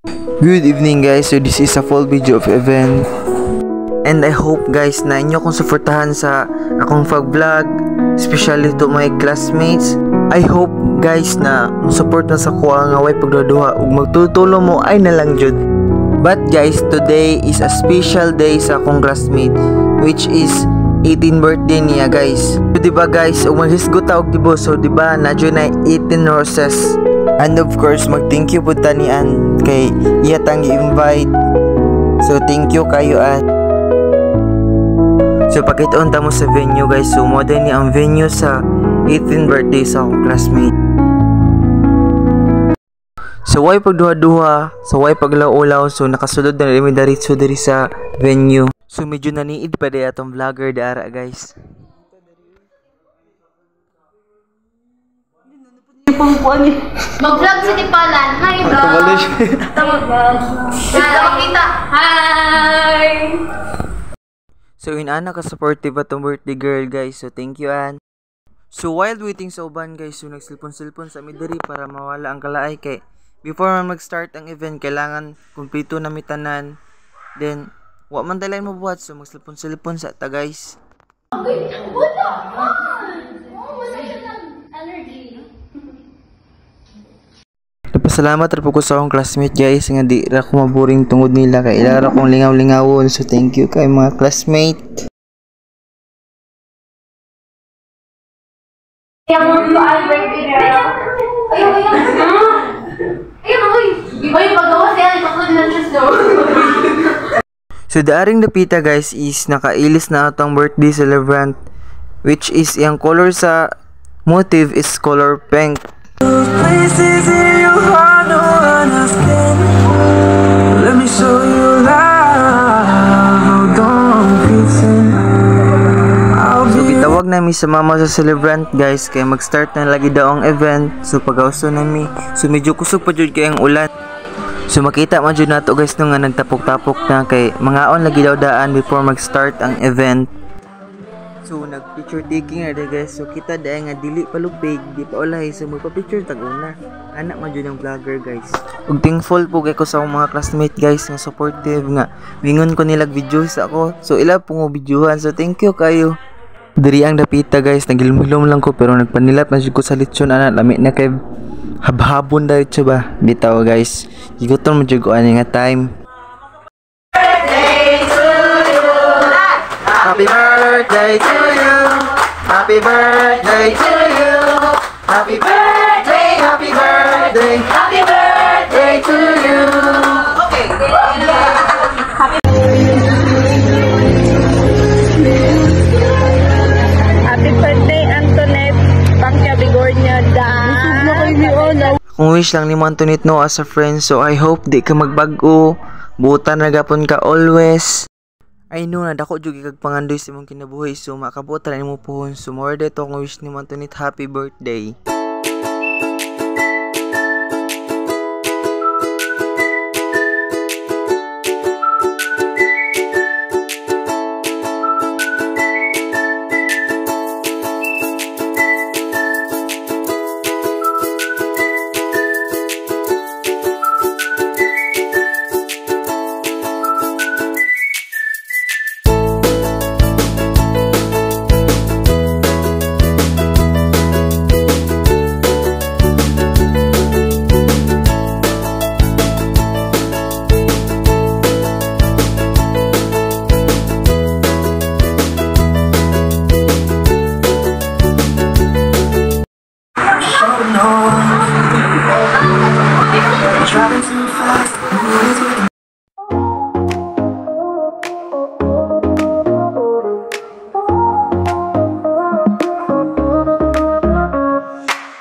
Good evening guys, so this is a full video of event. And I hope guys na inyo akong suportahan sa akong vlog, especially to my classmates. I hope guys na support na sa kuha nga way pagduduha ug magtutulong mo ay nalang jud. But guys, today is a special day sa akong classmate, which is 18 birthday niya guys. So diba guys, ug maghisgot ta og dibo, so diba na jud na 18 roses. And of course, mag-thank you po tanian kay iyatang i-invite. So, thank you kayo at. So, pakitoon ta mo sa venue guys. So, modern ni ang venue sa 18th birthday sa akong classmate. So, way pagduha-duha, so way paglaw-ulaw. So, nakasulod na rin daritso diri sa venue. So, medyo naniid pa din atong vlogger dara guys. Mag-vlog si Tipalan. Hi vlog. Kita. Hi. So inana ka supportive atong birthday girl guys. So thank you Ann. So while waiting sa uban guys, so nagsilpon-silpon sa midiri para mawala ang kalaay kay before man mag-start ang event kailangan kumpleto na mitanan. Then wa man talayan mo buhat, so magsilpon-silpon sa ta guys. Napasalamat ra po ko sa akong classmate guys nga di ra ko maburing tungod nila kay ila ra kong lingaw-lingawon. So thank you kay mga classmate. So daaring dapita guys is nakailis na atong birthday celebrant, which is yung color sa motive is color pink. Places in your heart, no one else can. Let me show you love. Don't pretend. So gitawag nami sa mama sa celebrant guys kay mag-start na lagi daw ang event. So pagawso nami, so medyo kusog pa jud kay ang ulan. So makita man jud nato guys nung nga nagtapok-tapok na kay mangaon lagi daw daan before mag-start ang event. So nag-picture taking na guys. So kita dahil nga dili pa lupig, di pa ulay, so magpa-picture tag-una. Anak man dyan ang vlogger guys. Ug thankful po kay ko sa akong mga classmate guys nga supportive nga wingon ko nilag videos ako. So ila po mo videohan. So thank you kayo. Diri ang dapita guys, nagilom-hilom lang ko pero nagpanilap na ko sa lechon ana, lami na kay habhabon dahil siya ba. Bitaw guys. Iguton mo jud ko ani nga time. Happy birthday to you. Happy birthday to you. Happy birthday, happy birthday. Happy birthday to you. Okay. Happy birthday Antoinette. Pangkya bigornya da. Kung wish lang ni mo Antoinette no as a friend, so I hope di ka magbago. Butan na gapon ka always. I know na dako jud kag pangandoy sa imong kinabuhi, so makabot ra nimo pohon. So more dito kung wish ni mo Antoinette happy birthday.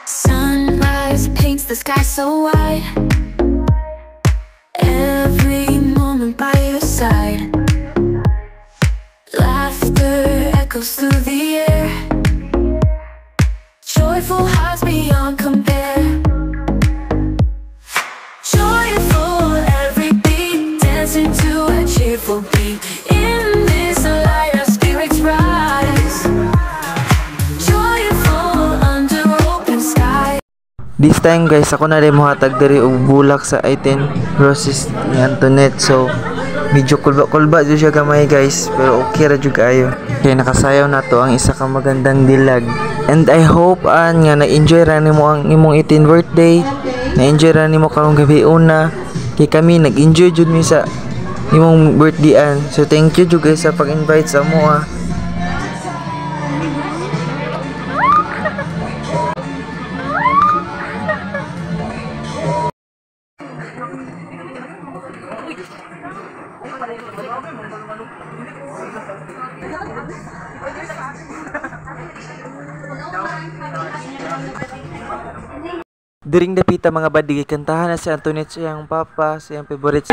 Sunrise paints the sky so wide. Every moment by your side. Laughter echoes through the air. Joyful hearts beyond compare. Joyful every beat, dancing to a cheerful beat. In this light our spirits rise. Joyful under open sky. This time guys, ako na rin mohatag diri og bulak sa item roses ni Antoinette. So medyo kulba jud siya gamay guys, pero okay ra jud kayo. Kaya nakasayaw na to ang isa ka magandang dilag. And I hope nga na-enjoy ra nimo ang imong 18th birthday. Na-enjoy ra nimo karong gabi una. Kay kami nag-enjoy jud mi sa imong birthday-an. So thank you jud guys sa pag-invite sa mo. During the pita mga badi, kantahan na si Antoinette sa iyang papa, sa iyang favorite.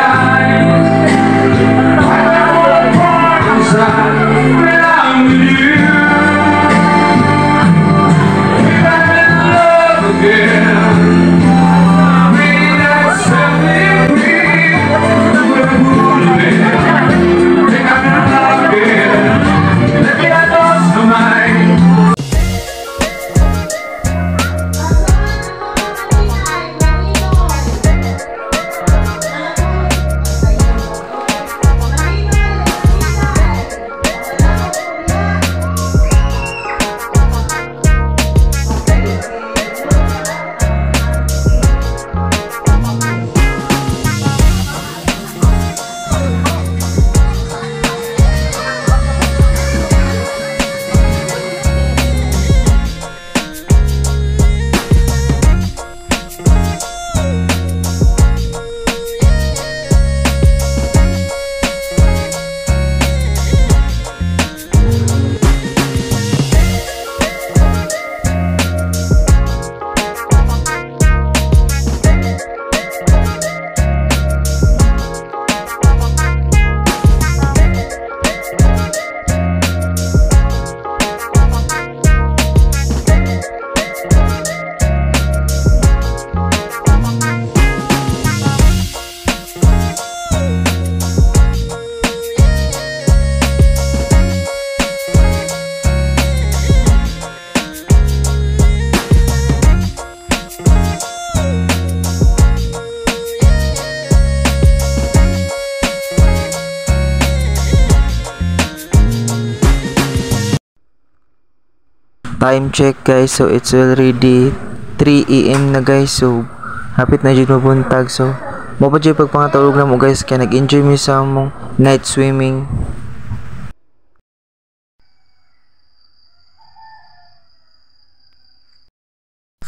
Time check guys, so it's already 3 AM na guys. So hapit na jud mabuntag. So mo pa jud pagpangatulog na mo guys, kaya nag-enjoy mi sa mong night swimming.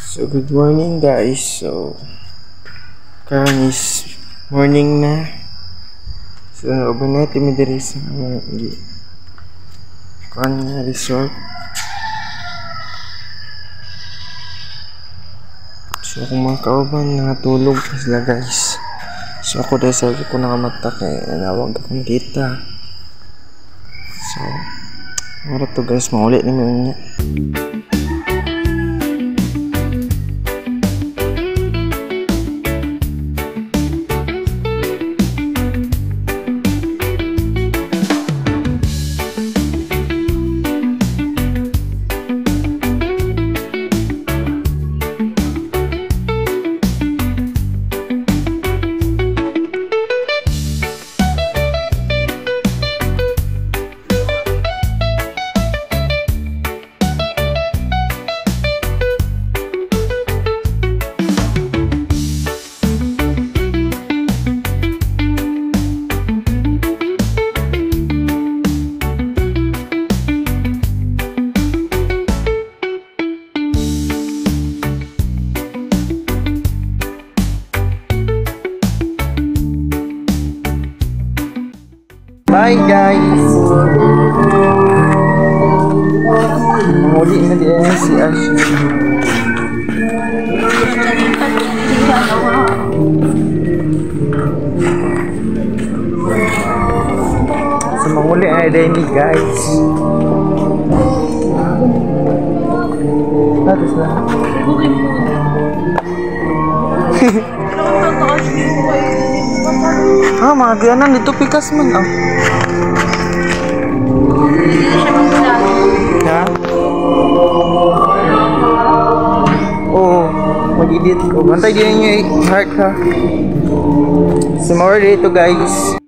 So good morning guys. So karon is morning na. So overnight mi diri sa resort. So kung mga kauban nakatulog pa sila guys. So ako dahil sabi ko nakamata kaya nawag akong kita. So mara to guys, maulit naman niya. Bye guys! Muli na din si Ashley. So manguli na din ni guys. Tapos na. Ah, mga ganan dito pikas man ah. Ha? Oo, edit. O, bantay din nyo heart ha. So, more dito guys.